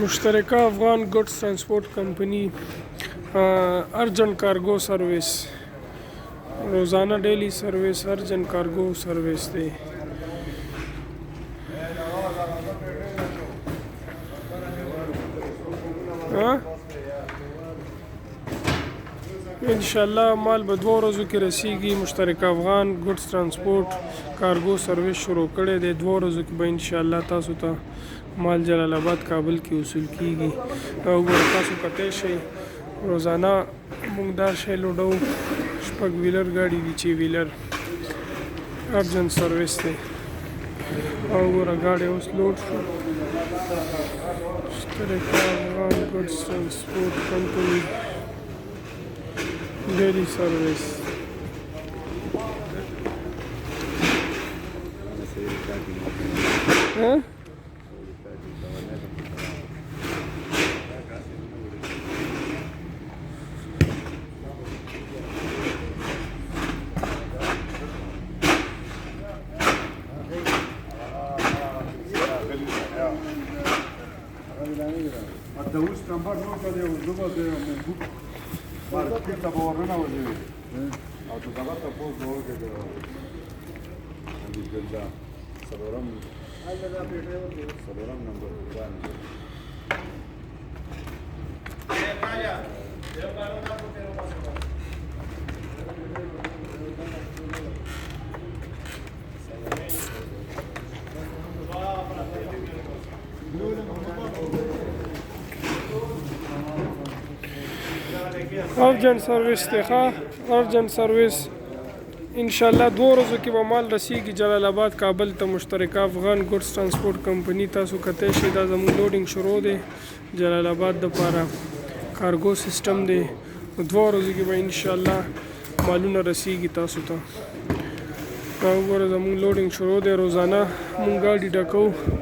مشترکه افغان ګډس ترانسپورټ کمپنی ارجنٹ کارگو سروس روزانہ ڈیلی سروس ارجنٹ کارگو سروس دی انشاءاللہ مال به 2 ورځو کې رسیږي مشترک افغان ګډس ترانسپورټ کارگو سروس شروع کړی دی 2 ورځو کې به انشاءاللہ تاسو ته مال جلال آباد کابل کې وصول کیږي او تاسو کتای شئ روزانه موږ دا شی لوډو 6 ویلر ګاډي دي 6 ویلر ارجنٹ سروس دی او ګوره ګاډي اوس لوډ شو مشترک افغان ګډس ترانسپورټ کمپنی daily service Marquita borrona voglio dire. Autocavallo poco che di quella Sadoram number 1 ارجنٹ سروس دی ارجنٹ سروس انشاءاللہ 2 ورځو کې به مال رسیږي جلال آباد کابل ته مشترکه افغان ګډس ترانسپورټ کمپنی تاسو کتای شئ دا زموږ لوډینګ شروع دی جلال آباد دپاره کارګو سیسټم دی 2 ورځو کې به انشاءالله مالونه رسیږي تاسو ته دا وګوره زموږ لوډینګ شروع دی روزانه موږ ګاډي ډکوو